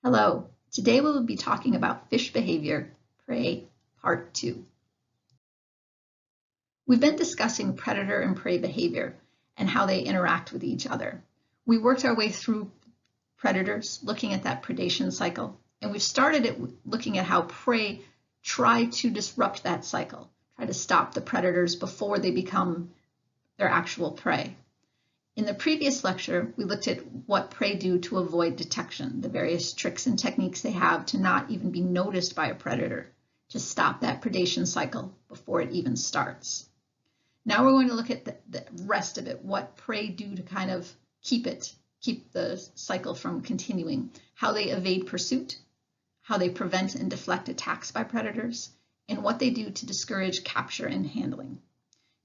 Hello, today we will be talking about fish behavior, prey, part 2. We've been discussing predator and prey behavior and how they interact with each other. We worked our way through predators, looking at that predation cycle, and we've started it looking at how prey try to disrupt that cycle, try to stop the predators before they become their actual prey. In the previous lecture, we looked at what prey do to avoid detection, the various tricks and techniques they have to not even be noticed by a predator, to stop that predation cycle before it even starts. Now we're going to look at the rest of it, what prey do to kind of keep the cycle from continuing, how they evade pursuit, how they prevent and deflect attacks by predators, and what they do to discourage capture and handling.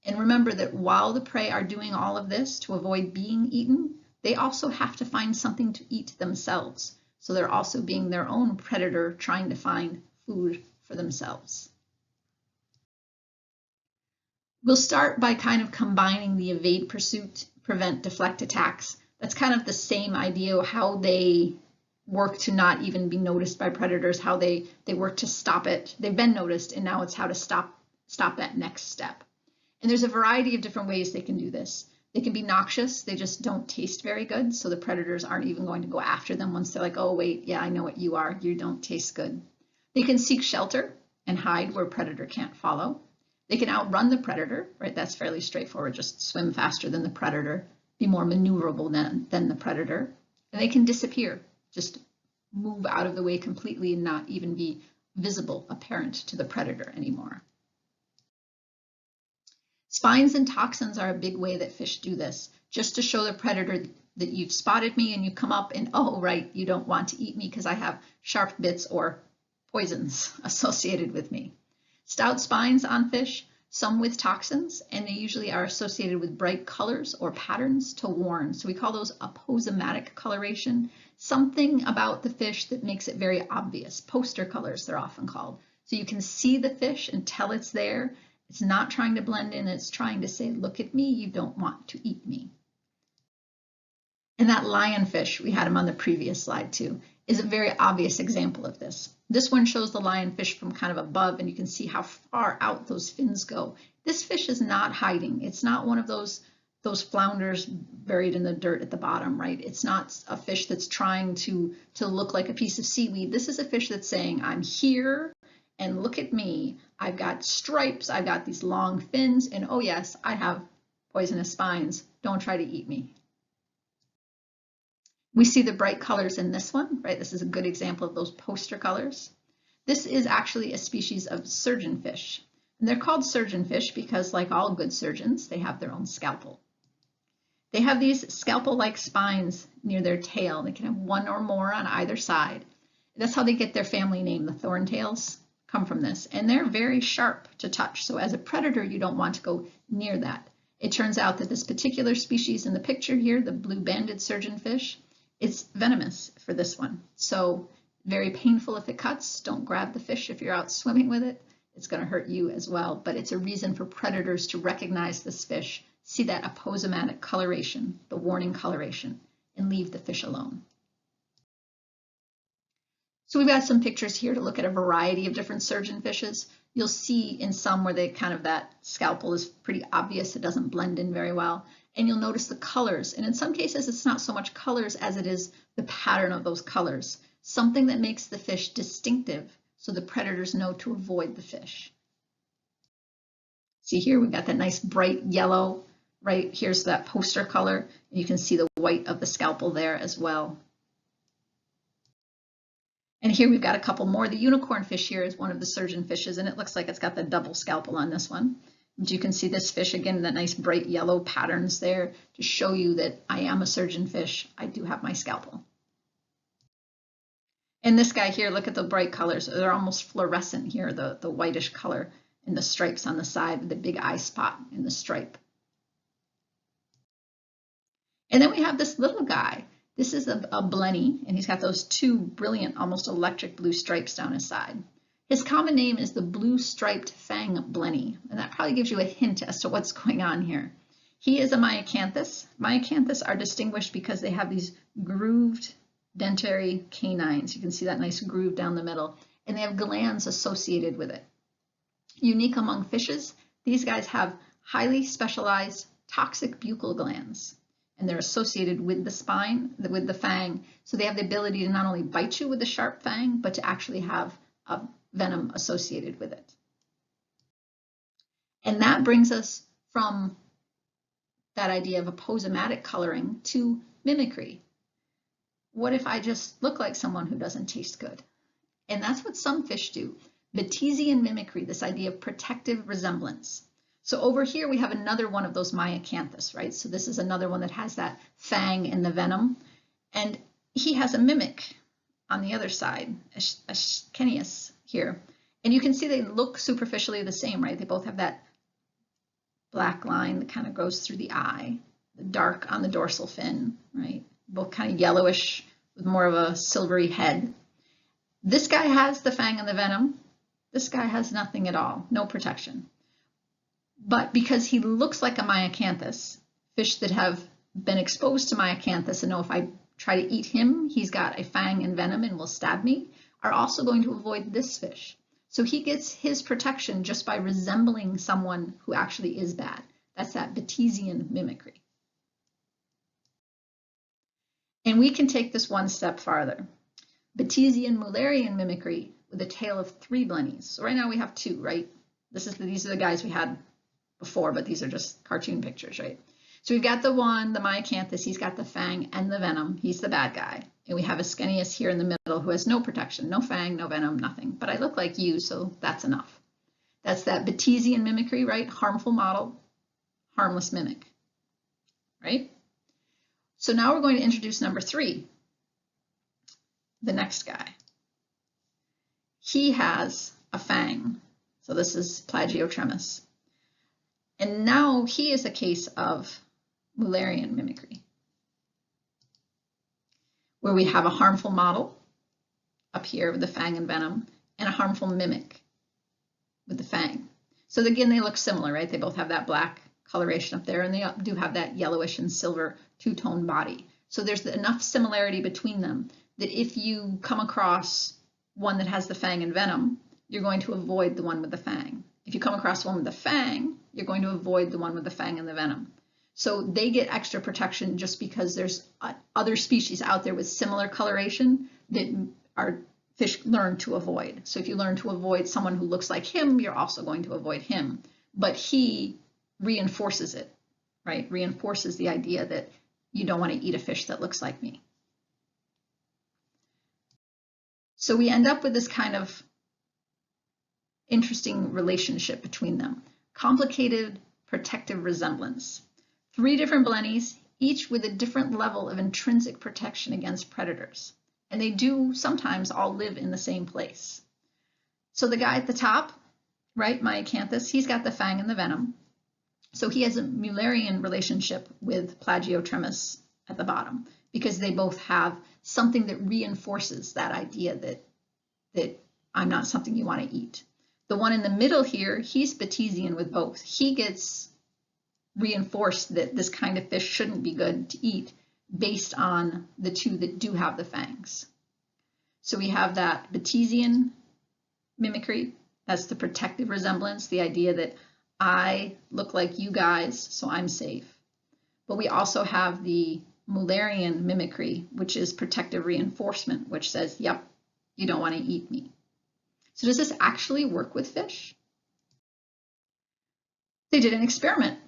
And remember that while the prey are doing all of this to avoid being eaten, they also have to find something to eat themselves. So they're also being their own predator, trying to find food for themselves. We'll start by kind of combining the evade pursuit, prevent, deflect attacks. That's kind of the same idea of how they work to not even be noticed by predators, how they work to stop it. They've been noticed, and now it's how to stop that next step. And there's a variety of different ways they can do this. They can be noxious. They just don't taste very good. So the predators aren't even going to go after them once they're like, oh, wait, yeah, I know what you are. You don't taste good. They can seek shelter and hide where a predator can't follow. They can outrun the predator, right? That's fairly straightforward. Just swim faster than the predator, be more maneuverable than the predator. And they can disappear, just move out of the way completely and not even be visible, apparent to the predator anymore. Spines and toxins are a big way that fish do this, just to show the predator that you've spotted me and you come up and, oh, right, you don't want to eat me because I have sharp bits or poisons associated with me. Stout spines on fish, some with toxins, and they usually are associated with bright colors or patterns to warn. So we call those aposematic coloration, something about the fish that makes it very obvious. Poster colors, they're often called. So you can see the fish and tell it's there. It's not trying to blend in, it's trying to say, look at me, you don't want to eat me. And that lionfish, we had him on the previous slide too, is a very obvious example of this. This one shows the lionfish from kind of above, and you can see how far out those fins go. This fish is not hiding. It's not one of those flounders buried in the dirt at the bottom, right? It's not a fish that's trying to look like a piece of seaweed. This is a fish that's saying, I'm here, and look at me. I've got stripes, I've got these long fins, and oh yes, I have poisonous spines. Don't try to eat me. We see the bright colors in this one, right? This is a good example of those poster colors. This is actually a species of surgeonfish. And they're called surgeonfish because, like all good surgeons, they have their own scalpel. They have these scalpel-like spines near their tail. They can have one or more on either side. That's how they get their family name, the thorntails. Come from this, and they're very sharp to touch. So as a predator, you don't want to go near that. It turns out that this particular species in the picture here, the blue-banded surgeonfish, it's venomous for this one. So very painful if it cuts. Don't grab the fish if you're out swimming with it. It's going to hurt you as well, but it's a reason for predators to recognize this fish, see that aposematic coloration, the warning coloration, and leave the fish alone. So we've got some pictures here to look at a variety of different surgeonfishes. You'll see in some where that scalpel is pretty obvious. It doesn't blend in very well. And you'll notice the colors. And in some cases, it's not so much colors as it is the pattern of those colors. Something that makes the fish distinctive so the predators know to avoid the fish. See here, we've got that nice bright yellow, right? Here's that poster color. And you can see the white of the scalpel there as well. And here we've got a couple more. The unicorn fish here is one of the surgeonfishes, and it looks like it's got the double scalpel on this one. And you can see this fish again, that nice bright yellow patterns there to show you that I am a surgeonfish. I do have my scalpel. And this guy here, look at the bright colors. They're almost fluorescent here, the whitish color and the stripes on the side, the big eye spot in the stripe. And then we have this little guy. This is a blenny, and he's got those two brilliant, almost electric blue stripes down his side. His common name is the blue-striped fang blenny, and that probably gives you a hint as to what's going on here. He is a myacanthus. Myacanthus are distinguished because they have these grooved dentary canines. You can see that nice groove down the middle, and they have glands associated with it. Unique among fishes, these guys have highly specialized toxic buccal glands, and they're associated with the spine, with the fang, so they have the ability to not only bite you with the sharp fang, but to actually have a venom associated with it. And that brings us from that idea of aposematic coloring to mimicry. What if I just look like someone who doesn't taste good? And that's what some fish do. Batesian mimicry, this idea of protective resemblance. So over here we have another one of those Myacanthus, right? So this is another one that has that fang and the venom. And he has a mimic on the other side, a Ch20 here. And you can see they look superficially the same, right? They both have that black line that kind of goes through the eye, the dark on the dorsal fin, right? Both kind of yellowish with more of a silvery head. This guy has the fang and the venom. This guy has nothing at all, no protection. But because he looks like a Myacanthus, fish that have been exposed to Myacanthus and know if I try to eat him, he's got a fang and venom and will stab me, are also going to avoid this fish. So he gets his protection just by resembling someone who actually is bad. That's that Batesian mimicry. And we can take this one step farther. Batesian Mullerian mimicry with a tail of 3 blennies. So right now we have 2, right? These are the guys we had before, but these are just cartoon pictures, right? So we've got the one, the Myacanthus, he's got the fang and the venom. He's the bad guy. And we have a Ch20 here in the middle who has no protection, no fang, no venom, nothing. But I look like you, so that's enough. That's that Batesian mimicry, right? Harmful model, harmless mimic, right? So now we're going to introduce number 3, the next guy. He has a fang. So this is Plagiotremus. And now he is a case of Mullerian mimicry, where we have a harmful model up here with the fang and venom, and a harmful mimic with the fang. So again, they look similar, right? They both have that black coloration up there, and they do have that yellowish and silver two-tone body. So there's enough similarity between them that if you come across one that has the fang and venom, you're going to avoid the one with the fang. If you come across one with the fang, you're going to avoid the one with the fang and the venom. So they get extra protection just because there's other species out there with similar coloration that our fish learn to avoid. So if you learn to avoid someone who looks like him, you're also going to avoid him. But he reinforces it, right? Reinforces the idea that you don't want to eat a fish that looks like me. So we end up with this kind of interesting relationship between them. Complicated protective resemblance. 3 different blennies, each with a different level of intrinsic protection against predators. And they do sometimes all live in the same place. So the guy at the top, right, Myacanthus, he's got the fang and the venom. So he has a Mullerian relationship with Plagiotremus at the bottom, because they both have something that reinforces that idea that I'm not something you want to eat. The one in the middle here, he's Batesian with both. He gets reinforced that this kind of fish shouldn't be good to eat based on the 2 that do have the fangs. So we have that Batesian mimicry, that's the protective resemblance, the idea that I look like you guys, so I'm safe. But we also have the Mullerian mimicry, which is protective reinforcement, which says, yep, you don't want to eat me. So does this actually work with fish? They did an experiment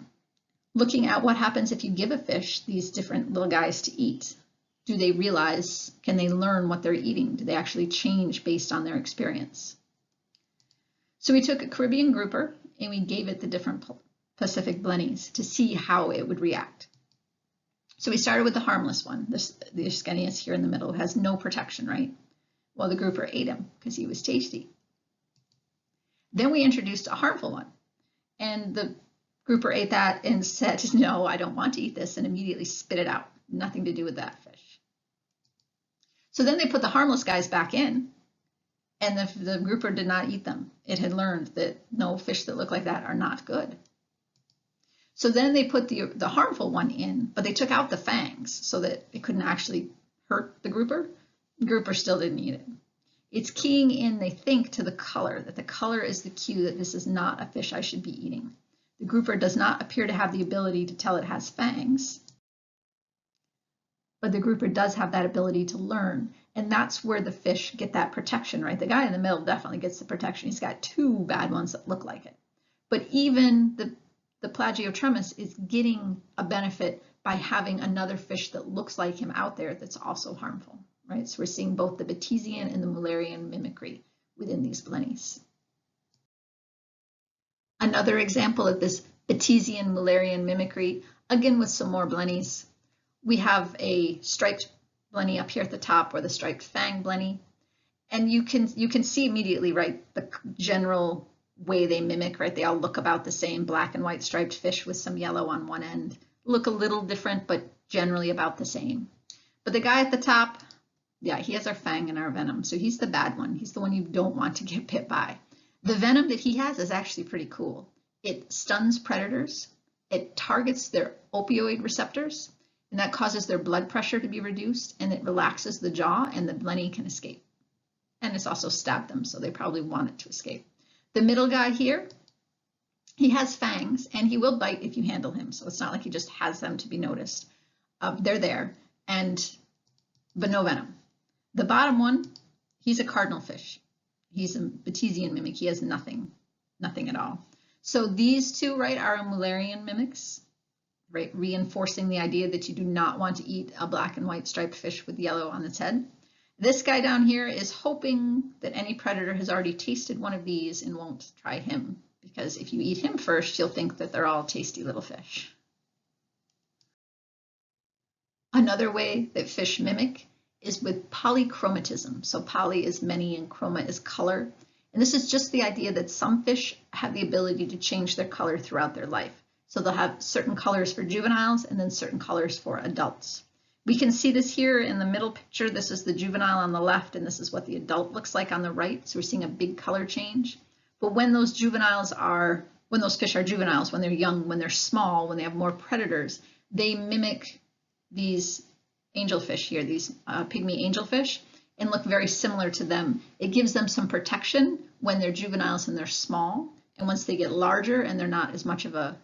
looking at what happens if you give a fish these different little guys to eat. Do they realize, can they learn what they're eating? Do they actually change based on their experience? So we took a Caribbean grouper and we gave it the different Pacific blennies to see how it would react. So we started with the harmless one, the Ch20 here in the middle, has no protection, right? Well, the grouper ate him because he was tasty. Then we introduced a harmful one, and the grouper ate that and said, no, I don't want to eat this, and immediately spit it out. Nothing to do with that fish. So then they put the harmless guys back in, and the grouper did not eat them. It had learned that no, fish that look like that are not good. So then they put the harmful one in, but they took out the fangs so that it couldn't actually hurt the grouper. The grouper still didn't eat it. It's keying in, they think, to the color, that the color is the cue that this is not a fish I should be eating. The grouper does not appear to have the ability to tell it has fangs, but the grouper does have that ability to learn. And that's where the fish get that protection, right? The guy in the middle definitely gets the protection. He's got two bad ones that look like it. But even the Plagiotremus is getting a benefit by having another fish that looks like him out there that's also harmful, right? So we're seeing both the Batesian and the Mullerian mimicry within these blennies. Another example of this Batesian-Mullerian mimicry, again with some more blennies. We have a striped blenny up here at the top, or the striped fang blenny, and you can see immediately, right, the general way they mimic, right? They all look about the same, black and white striped fish with some yellow on one end. Look a little different, but generally about the same. But the guy at the top, yeah, he has our fang and our venom, so he's the bad one. He's the one you don't want to get bit by. The venom that he has is actually pretty cool. It stuns predators, it targets their opioid receptors, and that causes their blood pressure to be reduced, and it relaxes the jaw, and the blenny can escape. And it's also stabbed them, so they probably want it to escape. The middle guy here, he has fangs, and he will bite if you handle him, so it's not like he just has them to be noticed. They're there, but no venom. The bottom one, he's a cardinal fish. He's a Batesian mimic. He has nothing at all. So these two, right, are Mullerian mimics, right, reinforcing the idea that you do not want to eat a black and white striped fish with yellow on its head. This guy down here is hoping that any predator has already tasted one of these and won't try him, because if you eat him first, you'll think that they're all tasty little fish. Another way that fish mimic is with polychromatism. So poly is many and chroma is color. And this is just the idea that some fish have the ability to change their color throughout their life. So they'll have certain colors for juveniles and then certain colors for adults. We can see this here in the middle picture. This is the juvenile on the left, and this is what the adult looks like on the right. So we're seeing a big color change. But when those fish are juveniles, when they're young, when they're small, when they have more predators, they mimic these angelfish here, these pygmy angelfish, and look very similar to them. It gives them some protection when they're juveniles and they're small. And once they get larger and they're not as much of a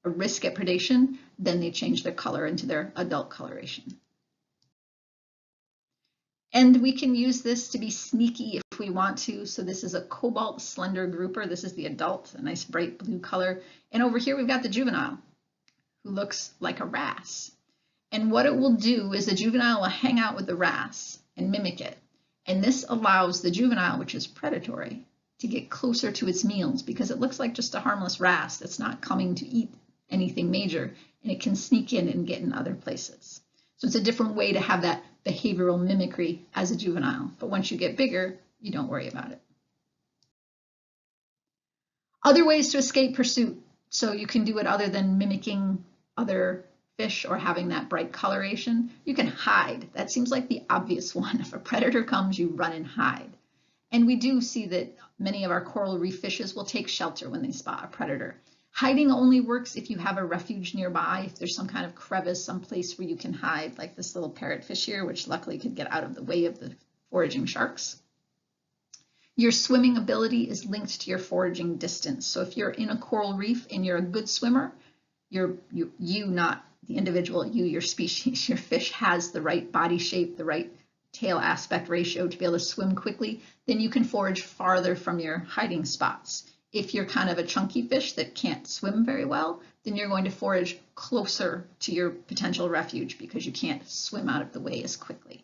risk at predation, then they change their color into their adult coloration. And we can use this to be sneaky if we want to. So this is a cobalt slender grouper. This is the adult, a nice bright blue color. And over here we've got the juvenile, who looks like a wrasse. And what it will do is the juvenile will hang out with the wrasse and mimic it. And this allows the juvenile, which is predatory, to get closer to its meals, because it looks like just a harmless wrasse that's not coming to eat anything major, and it can sneak in and get in other places. So it's a different way to have that behavioral mimicry as a juvenile. But once you get bigger, you don't worry about it. Other ways to escape pursuit. So you can do it other than mimicking other fish or having that bright coloration. You can hide. That seems like the obvious one. If a predator comes, you run and hide. And we do see that many of our coral reef fishes will take shelter when they spot a predator. Hiding only works if you have a refuge nearby, if there's some kind of crevice, some place where you can hide, like this little parrotfish here, which luckily could get out of the way of the foraging sharks. Your swimming ability is linked to your foraging distance. So if you're in a coral reef and you're a good swimmer, you, not the individual, your species, your fish has the right body shape, the right tail aspect ratio to be able to swim quickly, then you can forage farther from your hiding spots. If you're kind of a chunky fish that can't swim very well, then you're going to forage closer to your potential refuge because you can't swim out of the way as quickly.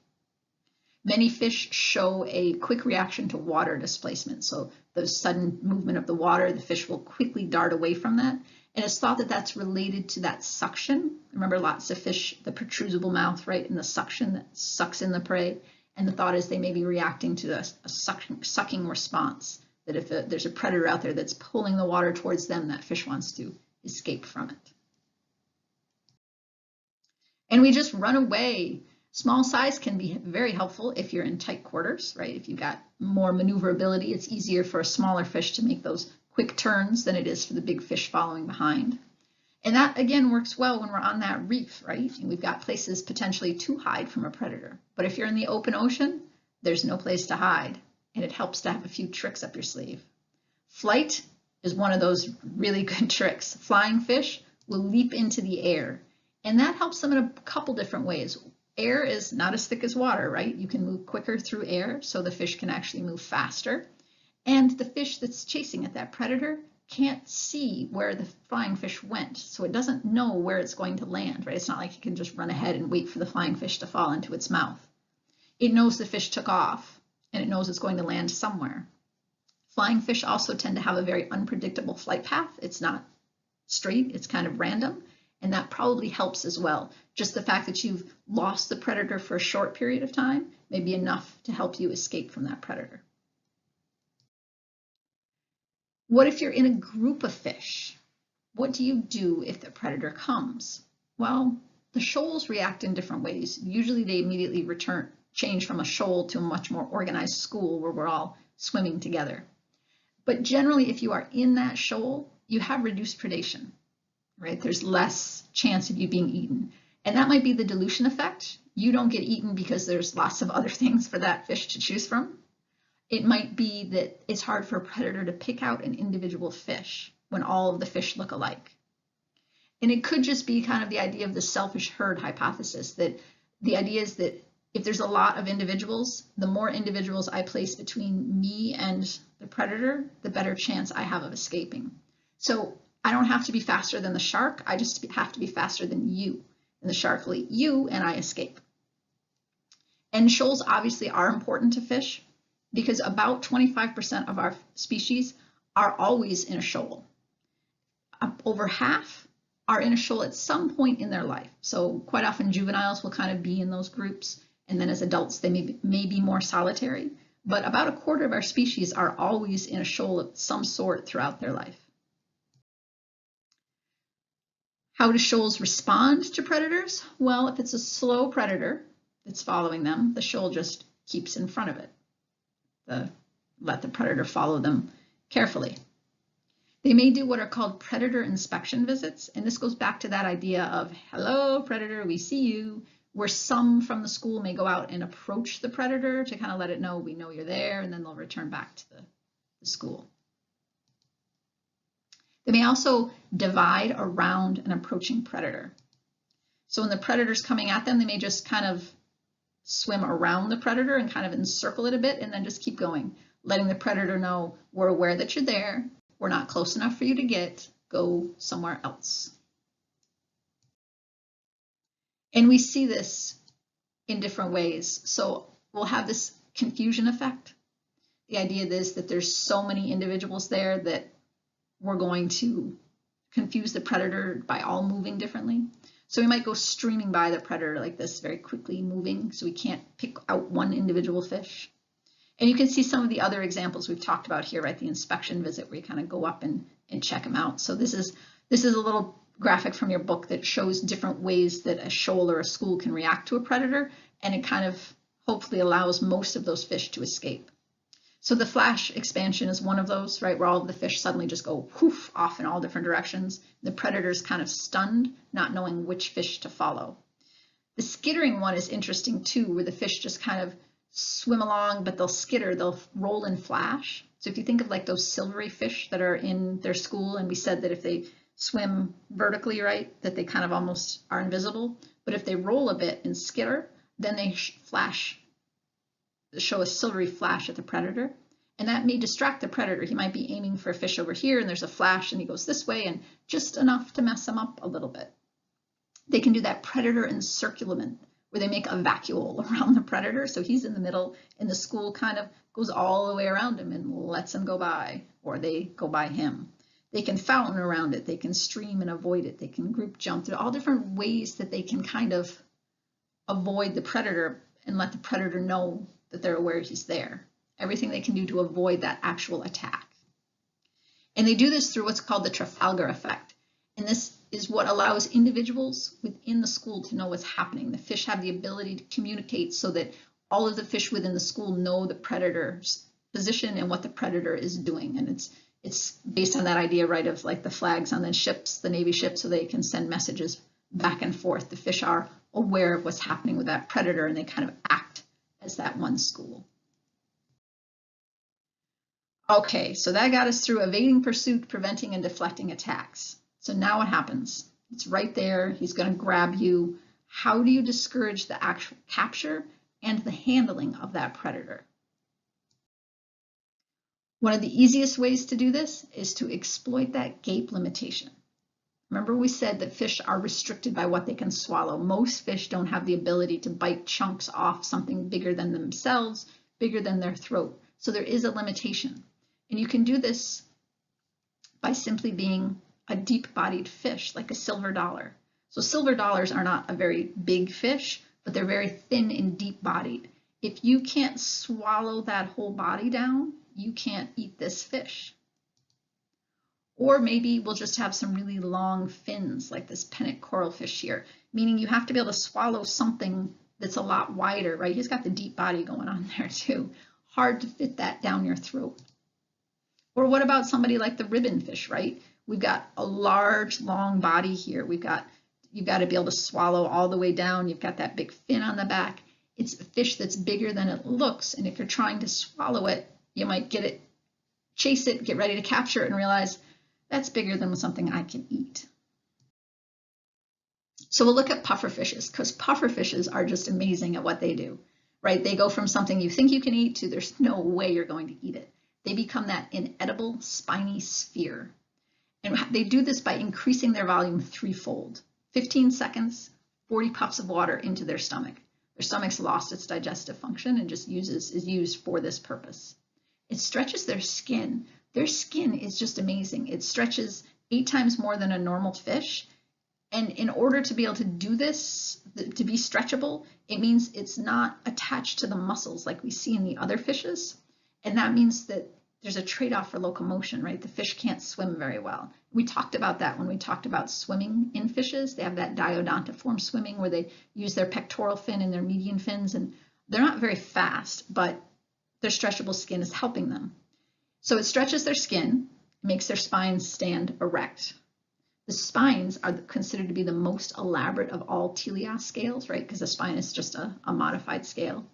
Many fish show a quick reaction to water displacement. So the sudden movement of the water, the fish will quickly dart away from that. And it's thought that that's related to that suction. Remember, lots of fish, the protrusible mouth, right, and the suction that sucks in the prey. And the thought is they may be reacting to a sucking response, that if there's a predator out there that's pulling the water towards them, that fish wants to escape from it. And we just run away. Small size can be very helpful if you're in tight quarters, right? If you've got more maneuverability, it's easier for a smaller fish to make those quick turns than it is for the big fish following behind. And that again works well when we're on that reef, right? And we've got places potentially to hide from a predator. But if you're in the open ocean, there's no place to hide. And it helps to have a few tricks up your sleeve. Flight is one of those really good tricks. Flying fish will leap into the air. And that helps them in a couple different ways. Air is not as thick as water, right? You can move quicker through air, so the fish can actually move faster. And the fish that's chasing at that predator can't see where the flying fish went, so it doesn't know where it's going to land, right? It's not like it can just run ahead and wait for the flying fish to fall into its mouth. It knows the fish took off, and it knows it's going to land somewhere. Flying fish also tend to have a very unpredictable flight path. It's not straight, it's kind of random, and that probably helps as well. Just the fact that you've lost the predator for a short period of time may be enough to help you escape from that predator. What if you're in a group of fish? What do you do if the predator comes? Well, the shoals react in different ways. Usually they immediately change from a shoal to a much more organized school where we're all swimming together. But generally, if you are in that shoal, you have reduced predation, right? There's less chance of you being eaten. And that might be the dilution effect. You don't get eaten because there's lots of other things for that fish to choose from. It might be that it's hard for a predator to pick out an individual fish when all of the fish look alike. And it could just be kind of the idea of the selfish herd hypothesis, that the idea is that if there's a lot of individuals, the more individuals I place between me and the predator, the better chance I have of escaping. So I don't have to be faster than the shark, I just have to be faster than you. And the shark will eat you and I escape. And shoals obviously are important to fish because about 25% of our species are always in a shoal. Over half are in a shoal at some point in their life. So quite often juveniles will kind of be in those groups, and then as adults they may be more solitary, but about a quarter of our species are always in a shoal of some sort throughout their life. How do shoals respond to predators? Well, if it's a slow predator that's following them, the shoal just keeps in front of it. Let the predator follow them carefully. They may do what are called predator inspection visits, and this goes back to that idea of, hello, predator, we see you, where some from the school may go out and approach the predator to kind of let it know, we know you're there, and then they'll return back to the school. They may also divide around an approaching predator. So when the predator's coming at them, they may just kind of swim around the predator and kind of encircle it a bit and then just keep going, letting the predator know, we're aware that you're there, we're not close enough for you to get, go somewhere else. And we see this in different ways. So we'll have this confusion effect. The idea is that there's so many individuals there that we're going to confuse the predator by all moving differently. So we might go streaming by the predator like this, very quickly moving, so we can't pick out one individual fish. And you can see some of the other examples we've talked about here, right? The inspection visit where you kind of go up and check them out. So this is a little graphic from your book that shows different ways that a shoal or a school can react to a predator, and it kind of hopefully allows most of those fish to escape. So the flash expansion is one of those, right, where all of the fish suddenly just go poof off in all different directions. The predator's kind of stunned, not knowing which fish to follow. The skittering one is interesting too, where the fish just kind of swim along, but they'll skitter, they'll roll and flash. So if you think of like those silvery fish that are in their school, and we said that if they swim vertically, right, that they kind of almost are invisible, but if they roll a bit and skitter, then they show a silvery flash at the predator, and that may distract the predator. He might be aiming for a fish over here and there's a flash and he goes this way, and just enough to mess him up a little bit. They can do that predator encirclement where they make a vacuole around the predator, so he's in the middle and the school kind of goes all the way around him and lets him go by, or they go by him. They can fountain around it, they can stream and avoid it, they can group jump. There are all different ways that they can kind of avoid the predator and let the predator know that they're aware he's there. Everything they can do to avoid that actual attack. And they do this through what's called the Trafalgar effect. And this is what allows individuals within the school to know what's happening. The fish have the ability to communicate so that all of the fish within the school know the predator's position and what the predator is doing. And it's It's based on that idea, right, of like the flags on the ships, the Navy ships, so they can send messages back and forth. The fish are aware of what's happening with that predator, and they kind of act as that one school. Okay, so that got us through evading pursuit, preventing and deflecting attacks. So now what happens? It's right there. He's going to grab you. How do you discourage the actual capture and the handling of that predator? One of the easiest ways to do this is to exploit that gape limitation. Remember we said that fish are restricted by what they can swallow. Most fish don't have the ability to bite chunks off something bigger than themselves, bigger than their throat. So there is a limitation. And you can do this by simply being a deep-bodied fish, like a silver dollar. So silver dollars are not a very big fish, but they're very thin and deep-bodied. If you can't swallow that whole body down, you can't eat this fish. Or maybe we'll just have some really long fins like this pennant coral fish here, meaning you have to be able to swallow something that's a lot wider, right? He's got the deep body going on there too. Hard to fit that down your throat. Or what about somebody like the ribbon fish, right? We've got a large, long body here. You've got to be able to swallow all the way down. You've got that big fin on the back. It's a fish that's bigger than it looks, and if you're trying to swallow it, you might get it, chase it, get ready to capture it, and realize that's bigger than something I can eat. So we'll look at puffer fishes, because puffer fishes are just amazing at what they do, right? They go from something you think you can eat to there's no way you're going to eat it. They become that inedible spiny sphere. And they do this by increasing their volume threefold. 15 seconds, 40 puffs of water into their stomach. Their stomach's lost its digestive function and just is used for this purpose. It stretches their skin. Their skin is just amazing. It stretches 8 times more than a normal fish. And in order to be able to do this, to be stretchable, it means it's not attached to the muscles like we see in the other fishes. And that means that there's a trade-off for locomotion, right? The fish can't swim very well. We talked about that when we talked about swimming in fishes. They have that diodontiform swimming where they use their pectoral fin and their median fins, and they're not very fast, but their stretchable skin is helping them. So it stretches their skin, makes their spines stand erect. The spines are considered to be the most elaborate of all teleost scales, right? Because the spine is just a modified scale.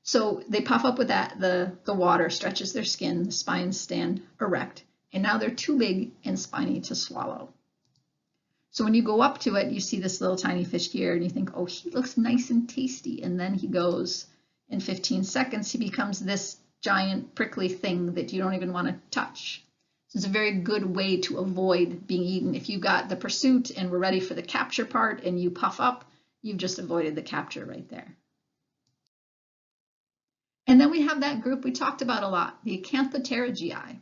So they puff up with that, the water stretches their skin, the spines stand erect, and now they're too big and spiny to swallow. So when you go up to it, you see this little tiny fish here, and you think, oh, he looks nice and tasty. And then he goes, in 15 seconds, he becomes this giant prickly thing that you don't even want to touch. So it's a very good way to avoid being eaten. If you got the pursuit and we're ready for the capture part and you puff up, you've just avoided the capture right there. And then we have that group we talked about a lot, the Acanthopterygii.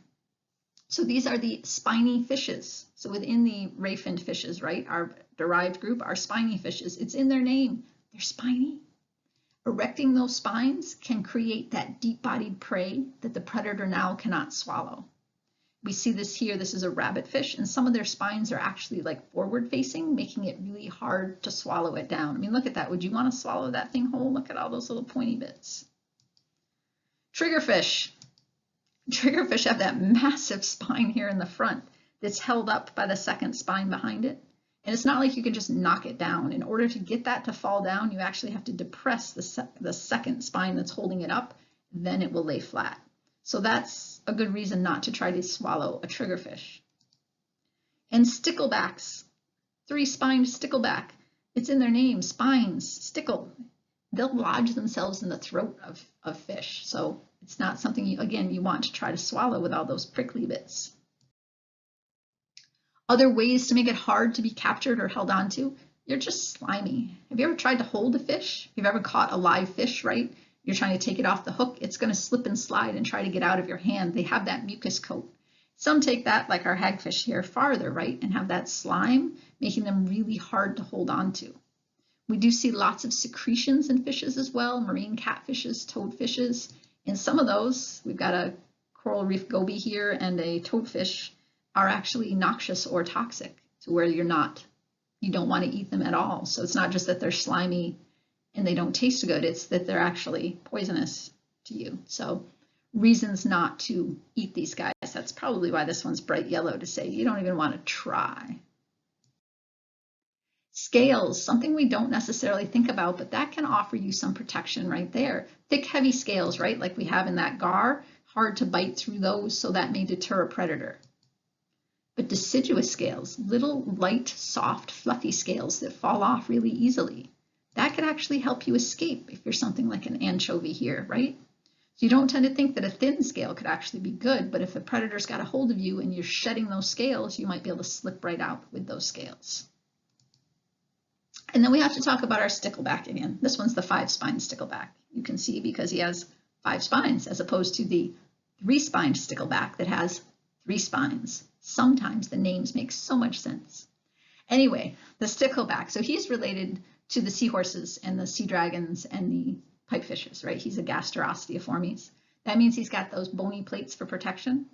So these are the spiny fishes. So within the ray-finned fishes, right, our derived group are spiny fishes. It's in their name. They're spiny. Erecting those spines can create that deep-bodied prey that the predator now cannot swallow. We see this here. This is a rabbitfish, and some of their spines are actually like forward-facing, making it really hard to swallow it down. I mean, look at that. Would you want to swallow that thing whole? Look at all those little pointy bits. Triggerfish. Triggerfish have that massive spine here in the front that's held up by the second spine behind it. And it's not like you can just knock it down. In order to get that to fall down, you actually have to depress the second spine that's holding it up, then it will lay flat. So that's a good reason not to try to swallow a triggerfish. And sticklebacks, 3-spined stickleback. It's in their name, spines, stickle. They'll lodge themselves in the throat of fish. So it's not something, you want to try to swallow with all those prickly bits. Other ways to make it hard to be captured or held onto, you're just slimy. Have you ever tried to hold a fish? If you've ever caught a live fish, right? You're trying to take it off the hook, it's going to slip and slide and try to get out of your hand. They have that mucus coat. Some take that, like our hagfish here, farther, right? And have that slime, making them really hard to hold on to. We do see lots of secretions in fishes as well, marine catfishes, toadfishes. In some of those, we've got a coral reef goby here and a toadfish, are actually noxious or toxic to where you don't want to eat them at all. So it's not just that they're slimy and they don't taste good, it's that they're actually poisonous to you. So reasons not to eat these guys. That's probably why this one's bright yellow, to say you don't even want to try. Scales, something we don't necessarily think about, but that can offer you some protection right there. Thick, heavy scales, right, like we have in that gar, hard to bite through those, so that may deter a predator. But deciduous scales, little, light, soft, fluffy scales that fall off really easily, that could actually help you escape if you're something like an anchovy here, right? So you don't tend to think that a thin scale could actually be good, but if a predator's got a hold of you and you're shedding those scales, you might be able to slip right out with those scales. And then we have to talk about our stickleback again. This one's the 5-spined stickleback. You can see because he has 5 spines as opposed to the 3-spined stickleback that has 3 spines. Sometimes the names make so much sense. Anyway, the stickleback. So he's related to the seahorses and the sea dragons and the pipefishes, right? He's a gasterosteoformes. That means he's got those bony plates for protection.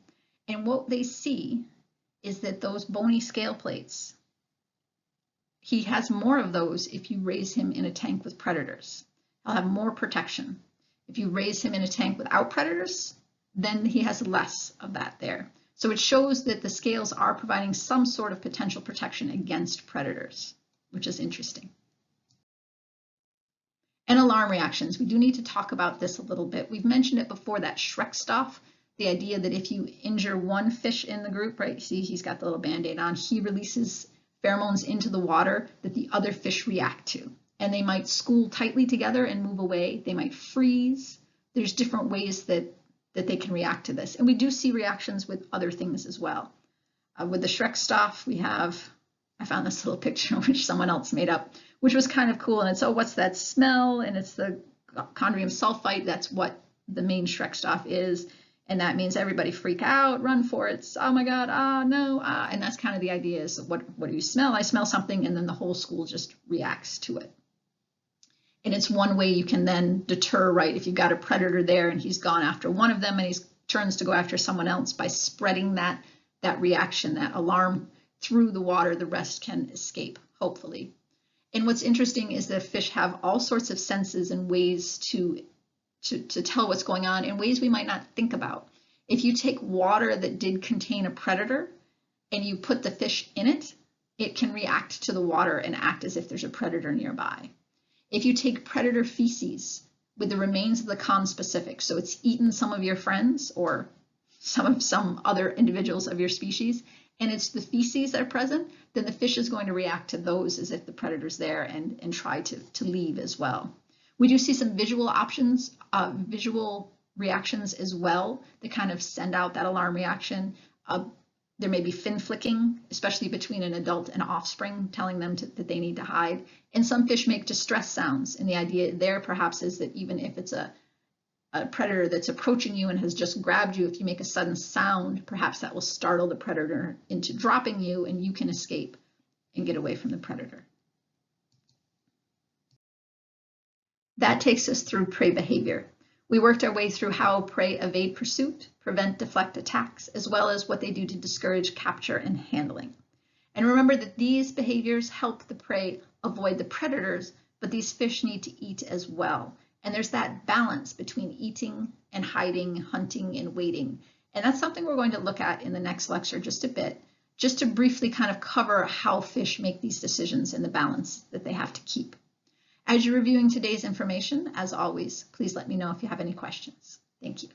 And what they see is that those bony scale plates, he has more of those if you raise him in a tank with predators. He'll have more protection. If you raise him in a tank without predators, then he has less of that there. So it shows that the scales are providing some sort of potential protection against predators, which is interesting. And alarm reactions. We do need to talk about this a little bit. We've mentioned it before, that Ch20, the idea that if you injure one fish in the group, right, see he's got the little band-aid on, he releases pheromones into the water that the other fish react to. And they might school tightly together and move away. They might freeze. There's different ways that they can react to this. And we do see reactions with other things as well. With the Ch20, we have, I found this little picture which someone else made up, which was kind of cool. And it's, oh, what's that smell? And it's the chondrium sulfite. That's what the main Ch20 is. And that means everybody freak out, run for it. Oh my God, no. And that's kind of the idea is what do you smell? I smell something, and then the whole school just reacts to it. And it's one way you can then deter, right? If you've got a predator there and he's gone after one of them and he turns to go after someone else, by spreading that reaction, that alarm through the water, the rest can escape, hopefully. And what's interesting is that fish have all sorts of senses and ways to tell what's going on in ways we might not think about. If you take water that did contain a predator and you put the fish in it, it can react to the water and act as if there's a predator nearby. If you take predator feces with the remains of the conspecific, so it's eaten some of your friends or some other individuals of your species, and it's the feces that are present, then the fish is going to react to those as if the predator's there and try to leave as well. We do see some visual options, visual reactions as well that kind of send out that alarm reaction. There may be fin flicking, especially between an adult and offspring, telling them that they need to hide. And some fish make distress sounds. And the idea there perhaps is that even if it's a predator that's approaching you and has just grabbed you, if you make a sudden sound, perhaps that will startle the predator into dropping you and you can escape and get away from the predator. That takes us through prey behavior. We worked our way through how prey evade pursuit, prevent, deflect attacks, as well as what they do to discourage capture and handling. And remember that these behaviors help the prey avoid the predators, but these fish need to eat as well. And there's that balance between eating and hiding, hunting and waiting. And that's something we're going to look at in the next lecture just a bit, just to briefly kind of cover how fish make these decisions and the balance that they have to keep. As you're reviewing today's information, as always, please let me know if you have any questions. Thank you.